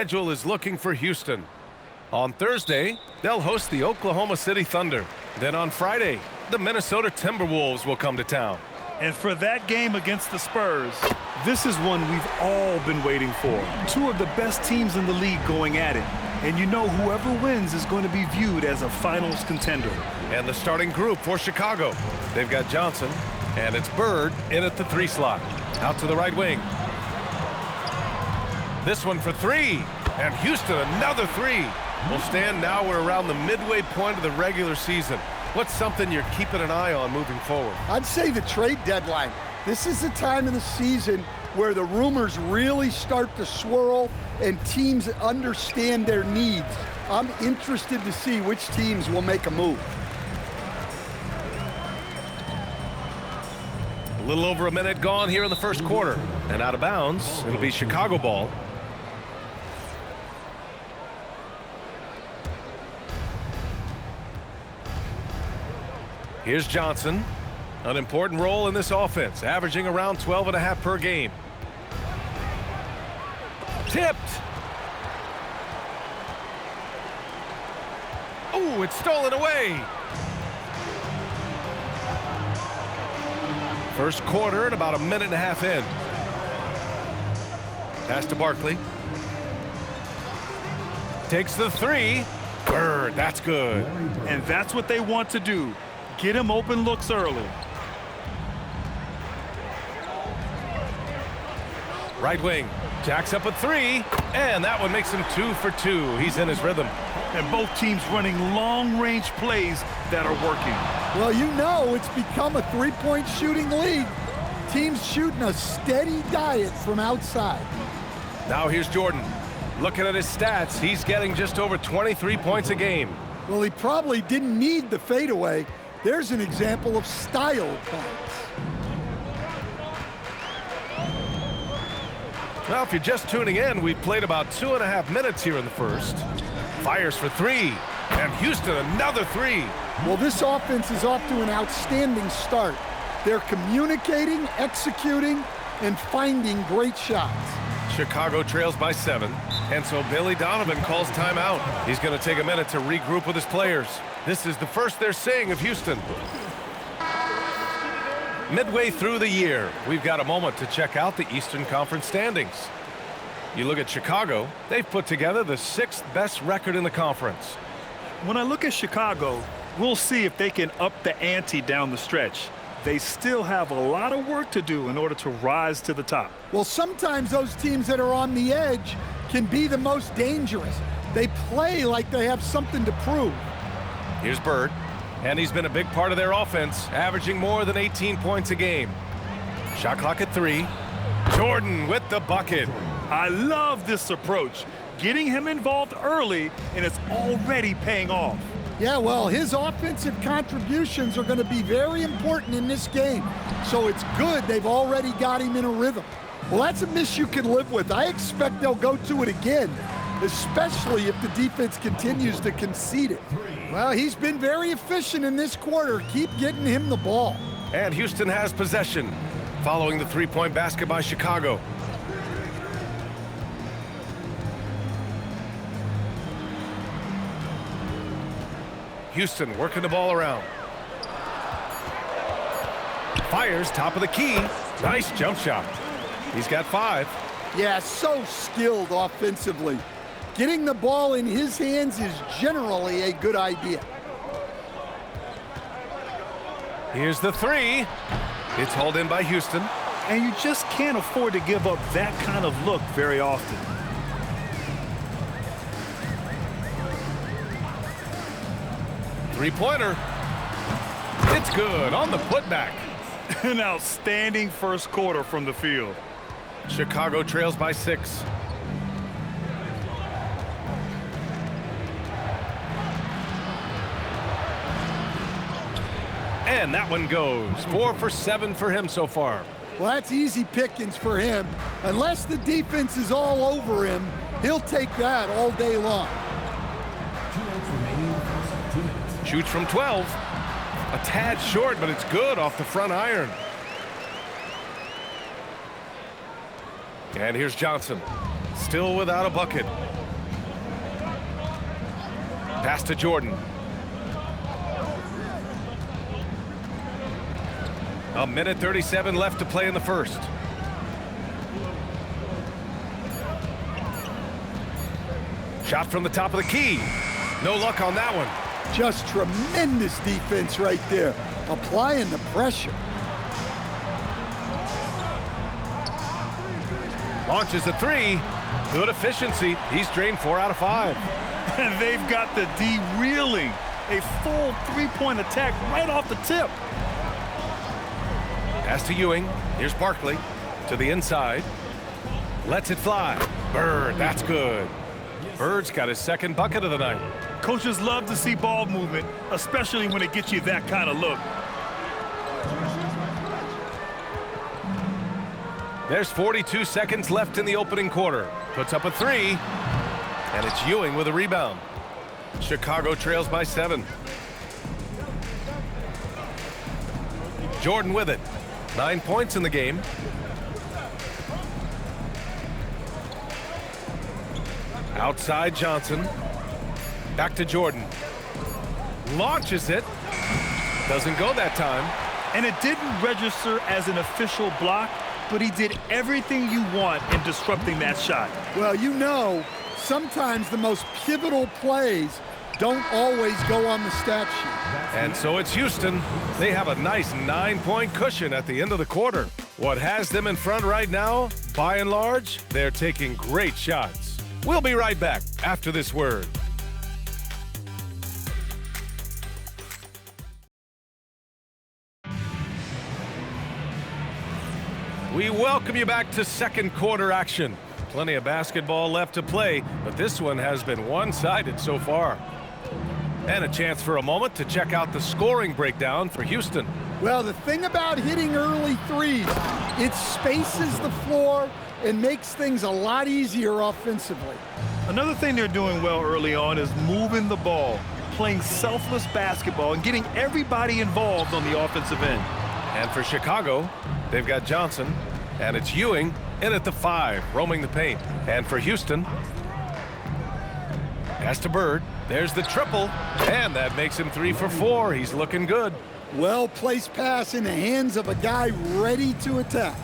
Schedule is looking for Houston. On Thursday, they'll host the Oklahoma City Thunder. Then on Friday, the Minnesota Timberwolves will come to town. And for that game against the Spurs, this is one we've all been waiting for. Two of the best teams in the league going at it. And you know whoever wins is going to be viewed as a finals contender. And the starting group for Chicago. They've got Johnson, and it's Bird in at the 3 slot. Out to the right wing. This one for 3. And Houston, another 3. We'll stand now. We're around the midway point of the regular season. What's something you're keeping an eye on moving forward? I'd say the trade deadline. This is the time of the season where the rumors really start to swirl and teams understand their needs. I'm interested to see which teams will make a move. A little over a minute gone here in the first quarter. And out of bounds, it'll be Chicago ball. Here's Johnson. An important role in this offense, averaging around 12.5 per game. Tipped. Oh, it's stolen away. First quarter at about a minute and a half in. Pass to Barkley. Takes the 3. Bird, that's good. And that's what they want to do. Get him open looks early. Right wing. Jacks up a 3. And that one makes him 2 for 2. He's in his rhythm. And both teams running long-range plays that are working. Well, you know it's become a three-point shooting league. Teams shooting a steady diet from outside. Now here's Jordan. Looking at his stats, he's getting just over 23 points a game. Well, he probably didn't need the fadeaway. There's an example of style points. Well, if you're just tuning in, we've played about 2.5 minutes here in the first. Fires for 3. And Houston, another 3. Well, this offense is off to an outstanding start. They're communicating, executing, and finding great shots. Chicago trails by 7. And so Billy Donovan calls timeout. He's going to take a minute to regroup with his players. This is the first they're seeing of Houston. Midway through the year, we've got a moment to check out the Eastern Conference standings. You look at Chicago, they've put together the 6th best record in the conference. When I look at Chicago, we'll see if they can up the ante down the stretch. They still have a lot of work to do in order to rise to the top. Well, sometimes those teams that are on the edge can be the most dangerous. They play like they have something to prove. Here's Bird, and he's been a big part of their offense, averaging more than 18 points a game. Shot clock at 3. Jordan with the bucket. I love this approach. Getting him involved early, and it's already paying off. Yeah, well, his offensive contributions are going to be very important in this game. So it's good they've already got him in a rhythm. Well, that's a miss you can live with. I expect they'll go to it again, especially if the defense continues to concede it. Well, he's been very efficient in this quarter. Keep getting him the ball. And Houston has possession, following the 3-point basket by Chicago. Houston working the ball around. Fires top of the key. Nice jump shot. He's got 5. Yeah, so skilled offensively. Getting the ball in his hands is generally a good idea. Here's the 3. It's hauled in by Houston. And you just can't afford to give up that kind of look very often. Three-pointer. It's good on the putback. An outstanding first quarter from the field. Chicago trails by 6. And that one goes. 4 for 7 for him so far. Well, that's easy pickings for him. Unless the defense is all over him, he'll take that all day long. Shoots from 12. A tad short, but it's good off the front iron. And here's Johnson. Still without a bucket. Pass to Jordan. A minute 37 left to play in the first. Shot from the top of the key. No luck on that one. Just tremendous defense right there, applying the pressure. Launches a three. Good efficiency. He's drained 4 out of 5. And they've got the D reeling. A full three-point attack right off the tip. Pass to Ewing. Here's Barkley to the inside. Lets it fly. Bird, that's good. Bird's got his second bucket of the night. Coaches love to see ball movement, especially when it gets you that kind of look. There's 42 seconds left in the opening quarter. Puts up a 3, and it's Ewing with a rebound. Chicago trails by 7. Jordan with it. 9 points in the game. Outside Johnson. Back to Jordan. Launches it. Doesn't go that time. And it didn't register as an official block, but he did everything you want in disrupting that shot. Well, you know, sometimes the most pivotal plays don't always go on the stat sheet. And so it's Houston. They have a nice 9-point cushion at the end of the quarter. What has them in front right now, by and large, they're taking great shots. We'll be right back after this word. We welcome you back to second quarter action. Plenty of basketball left to play, but this one has been one-sided so far. And a chance for a moment to check out the scoring breakdown for Houston. Well, the thing about hitting early threes, it spaces the floor and makes things a lot easier offensively. Another thing they're doing well early on is moving the ball, playing selfless basketball, and getting everybody involved on the offensive end. And for Chicago, they've got Johnson, and it's Ewing in at the 5, roaming the paint. And for Houston, pass to Bird. There's the triple, and that makes him 3 for 4. He's looking good. Well-placed pass in the hands of a guy ready to attack.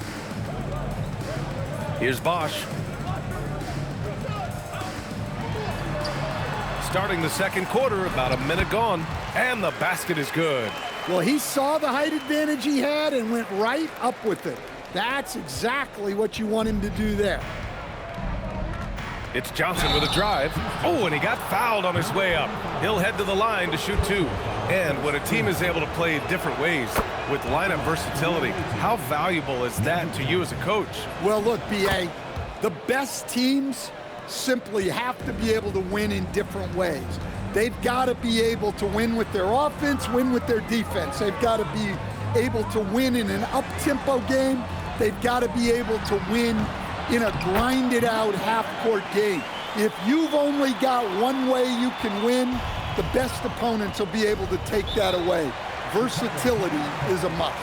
Here's Bosch. Starting the second quarter, about a minute gone, and the basket is good. Well, he saw the height advantage he had and went right up with it. That's exactly what you want him to do there. It's Johnson with a drive. Oh, and he got fouled on his way up. He'll head to the line to shoot 2. And when a team is able to play different ways with lineup versatility, how valuable is that to you as a coach? Well, look, B.A., the best teams simply have to be able to win in different ways. They've got to be able to win with their offense, win with their defense. They've got to be able to win in an up-tempo game. They've got to be able to win in a grinded-out half-court game. If you've only got one way you can win, the best opponents will be able to take that away. Versatility is a must.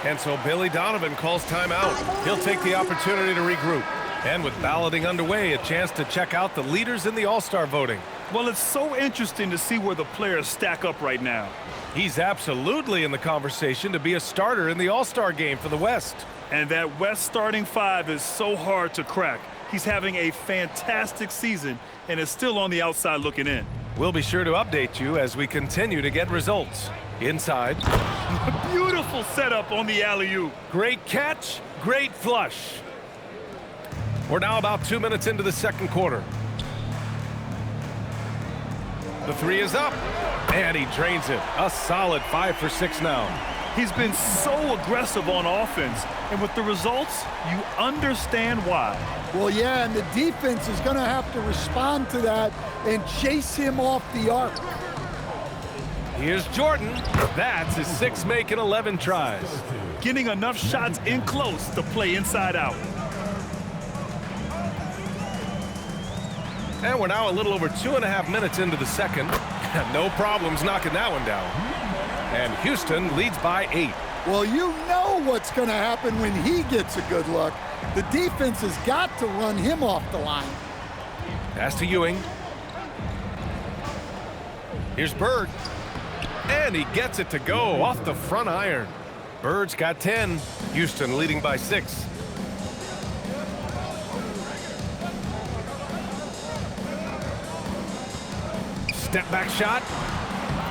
And so Billy Donovan calls timeout. He'll take the opportunity to regroup. And with balloting underway, a chance to check out the leaders in the All-Star voting. Well, it's so interesting to see where the players stack up right now. He's absolutely in the conversation to be a starter in the All-Star game for the West. And that West starting 5 is so hard to crack. He's having a fantastic season and is still on the outside looking in. We'll be sure to update you as we continue to get results. Inside. Beautiful setup on the alley-oop. Great catch, great flush. We're now about 2 minutes into the second quarter. The 3 is up, and he drains it. A solid 5 for 6 now. He's been so aggressive on offense, and with the results, you understand why. Well, yeah, and the defense is going to have to respond to that and chase him off the arc. Here's Jordan. That's his 6th make in 11 tries. Getting enough shots in close to play inside out. And we're now a little over 2.5 minutes into the second. No problems knocking that one down. And Houston leads by 8. Well, you know what's going to happen when he gets a good look. The defense has got to run him off the line. Pass to Ewing. Here's Bird. And he gets it to go off the front iron. Bird's got 10. Houston leading by 6. Step back shot.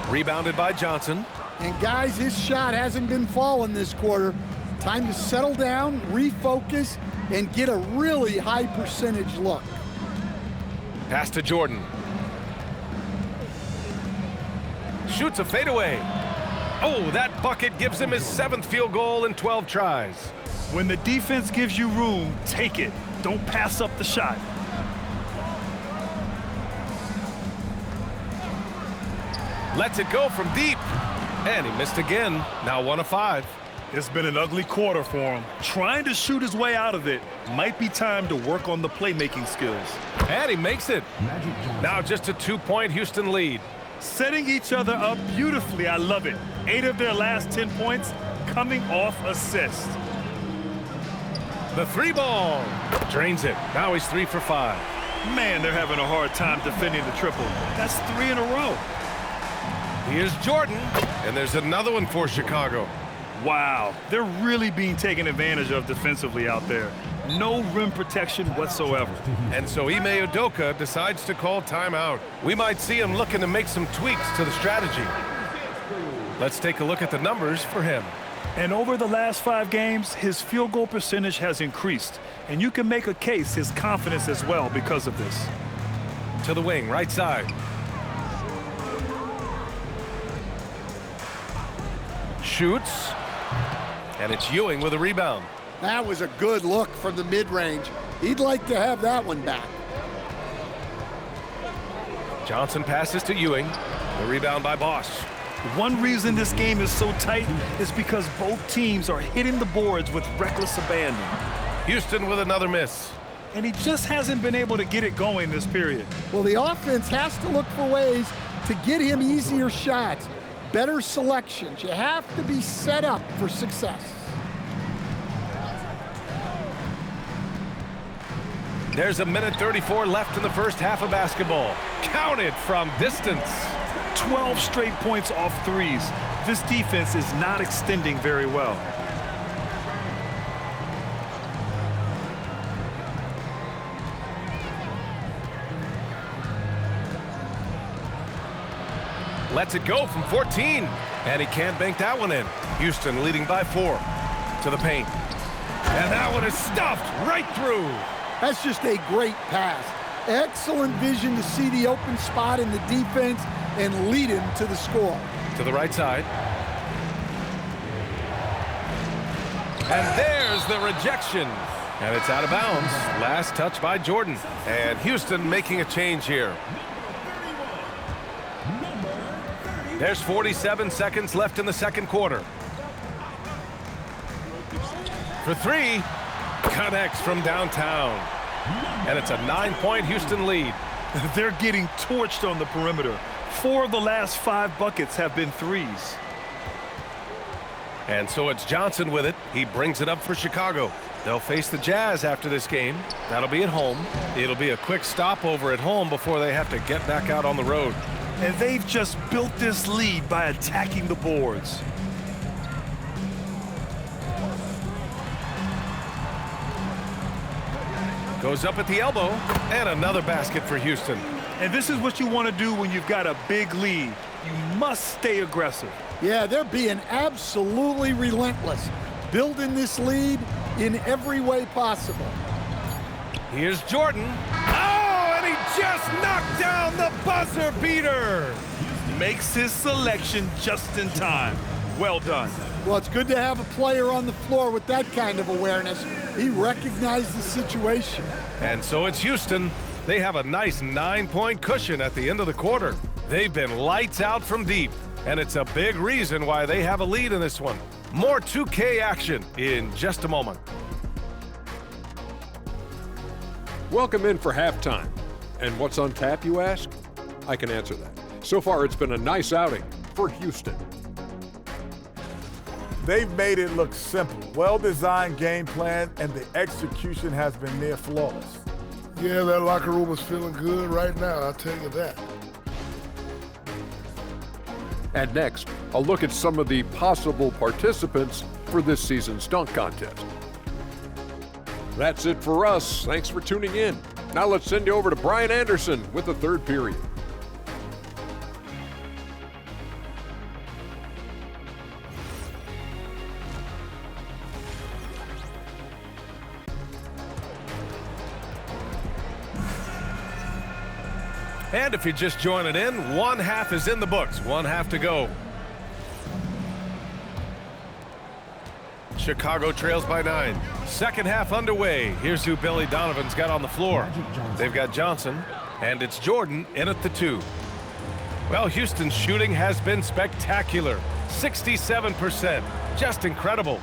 Rebounded by Johnson. And guys, his shot hasn't been falling this quarter. Time to settle down, refocus, and get a really high percentage look. Pass to Jordan. Shoots a fadeaway. Oh, that bucket gives him his 7th field goal in 12 tries. When the defense gives you room, take it. Don't pass up the shot. Lets it go from deep. And he missed again. Now 1 of 5. It's been an ugly quarter for him. Trying to shoot his way out of it. Might be time to work on the playmaking skills. And he makes it. Now just a 2-point Houston lead. Setting each other up beautifully. I love it. 8 of their last 10 points coming off assists. The 3 ball. Drains it. Now he's 3 for 5. Man, they're having a hard time defending the triple. That's 3 in a row. Here's Jordan. And there's another one for Chicago. Wow, they're really being taken advantage of defensively out there. No rim protection whatsoever. And so Ime Udoka decides to call timeout. We might see him looking to make some tweaks to the strategy. Let's take a look at the numbers for him. And over the last 5 games, his field goal percentage has increased. And you can make a case his confidence as well because of this. To the wing, right side. Shoots. And it's Ewing with a rebound. That was a good look from the mid-range. He'd like to have that one back. Johnson passes to Ewing. The rebound by Bosch. One reason this game is so tight is because both teams are hitting the boards with reckless abandon. Houston with another miss. And he just hasn't been able to get it going this period. Well, the offense has to look for ways to get him easier shots, better selections. You have to be set up for success. There's 1:34 left in the first half of basketball. Counted from distance. 12 straight points off threes. This defense is not extending very well. Lets it go from 14. And he can't bank that one in. Houston leading by 4. To the paint. And that one is stuffed right through. That's just a great pass. Excellent vision to see the open spot in the defense and lead him to the score. To the right side. And there's the rejection. And it's out of bounds. Last touch by Jordan. And Houston making a change here. There's 47 seconds left in the second quarter. For 3, connects from downtown. And it's a 9-point Houston lead. They're getting torched on the perimeter. 4 of the last 5 buckets have been threes. And so it's Johnson with it. He brings it up for Chicago. They'll face the Jazz after this game. That'll be at home. It'll be a quick stopover at home before they have to get back out on the road. And they've just built this lead by attacking the boards. Goes up at the elbow, and another basket for Houston. And this is what you want to do when you've got a big lead. You must stay aggressive. Yeah, they're being absolutely relentless, building this lead in every way possible. Here's Jordan. Oh, and he just knocked down the buzzer beater. Makes his selection just in time. Well done. Well, it's good to have a player on the floor with that kind of awareness. He recognized the situation. And so it's Houston. They have a nice 9-point cushion at the end of the quarter. They've been lights out from deep, and it's a big reason why they have a lead in this one. More 2K action in just a moment. Welcome in for halftime. And what's on tap, you ask? I can answer that. So far, it's been a nice outing for Houston. They've made it look simple. Well-designed game plan, and the execution has been near flawless. Yeah, that locker room is feeling good right now, I'll tell you that. And next, a look at some of the possible participants for this season's dunk contest. That's it for us. Thanks for tuning in. Now let's send you over to Brian Anderson with the third period. And if you're just joining in, one half is in the books. One half to go. Chicago trails by 9. Second half underway. Here's who Billy Donovan's got on the floor. They've got Johnson, and it's Jordan in at the 2. Well, Houston's shooting has been spectacular. 67%. Just incredible.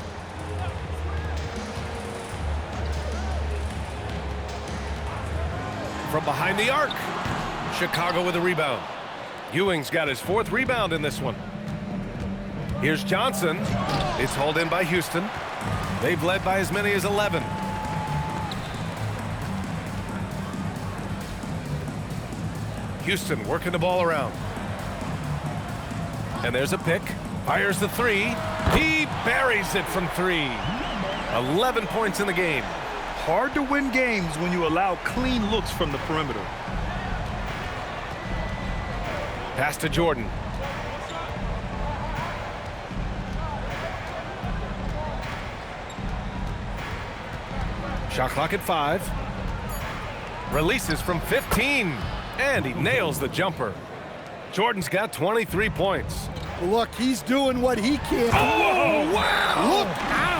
From behind the arc. Chicago with a rebound. Ewing's got his 4th rebound in this one. Here's Johnson. It's hauled in by Houston. They've led by as many as 11. Houston working the ball around. And there's a pick. Fires the 3. He buries it from 3. 11 points in the game. Hard to win games when you allow clean looks from the perimeter. Pass to Jordan. Shot clock at 5. Releases from 15. And he nails the jumper. Jordan's got 23 points. Look, he's doing what he can. Oh, wow! Look out!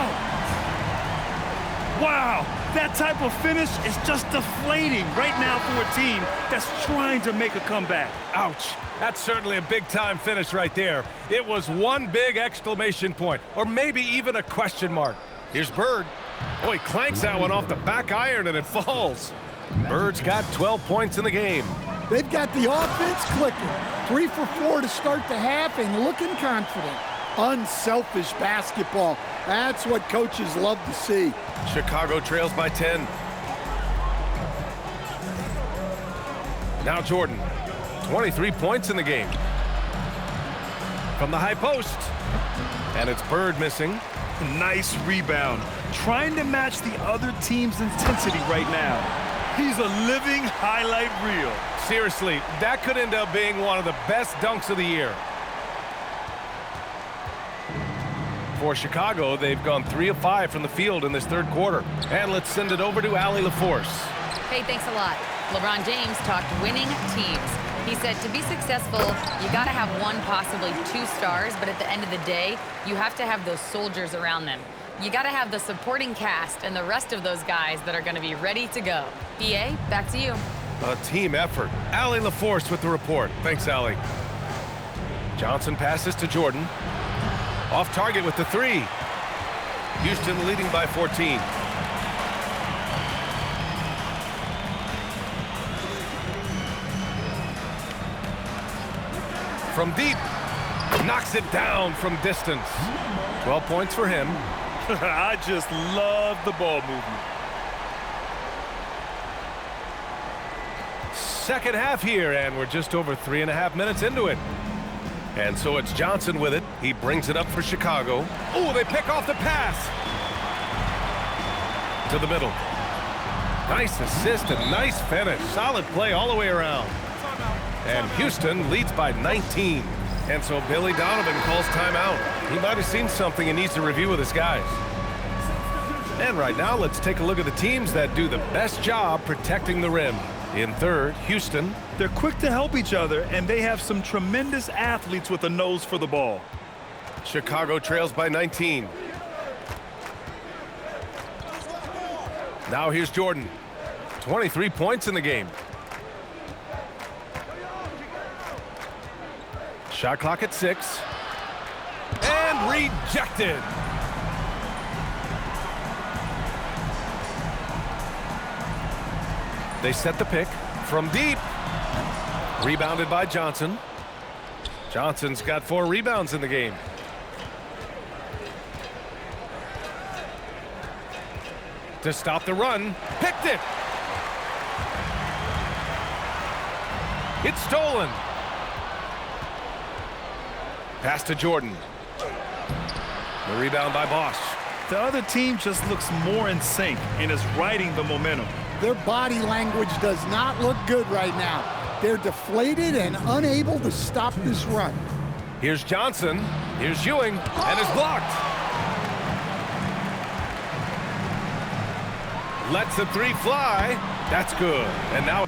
Wow, that type of finish is just deflating right now for a team that's trying to make a comeback. Ouch. That's certainly a big-time finish right there. It was one big exclamation point, or maybe even a question mark. Here's Bird. Oh, he clanks that one off the back iron, and it falls. Bird's got 12 points in the game. They've got the offense clicking. 3 for 4 to start the half and looking confident. Unselfish basketball. That's what coaches love to see. Chicago trails by 10. Now Jordan. 23 points in the game. From the high post. And it's Bird missing. Nice rebound. Trying to match the other team's intensity right now. He's a living highlight reel. Seriously, that could end up being one of the best dunks of the year. For Chicago, they've gone 3 of 5 from the field in this third quarter. And let's send it over to Allie LaForce. Hey, thanks a lot. LeBron James talked winning teams. He said to be successful, you got to have 1, possibly 2 stars, but at the end of the day, you have to have those soldiers around them. You got to have the supporting cast and the rest of those guys that are going to be ready to go. EA, back to you. A team effort. Allie LaForce with the report. Thanks, Allie. Johnson passes to Jordan. Off target with the 3. Houston leading by 14. From deep. Knocks it down from distance. 12 points for him. I just love the ball movement. Second half here, and we're just over 3.5 minutes into it. And so it's Johnson with it. He brings it up for Chicago. Oh, they pick off the pass. To the middle. Nice assist and nice finish. Solid play all the way around. And Houston leads by 19. And so Billy Donovan calls timeout. He might have seen something and needs to review with his guys. And right now, let's take a look at the teams that do the best job protecting the rim. In third, Houston. They're quick to help each other, and they have some tremendous athletes with a nose for the ball. Chicago trails by 19. Now here's Jordan. 23 points in the game. Shot clock at 6. And rejected. They set the pick from deep. Rebounded by Johnson. Johnson's got 4 rebounds in the game. To stop the run. Picked it. It's stolen. Pass to Jordan. The rebound by Bosch. The other team just looks more in sync and is riding the momentum. Their body language does not look good right now. They're deflated and unable to stop this run. Here's Johnson. Here's Ewing, and it's blocked. Lets the three fly. That's good. And now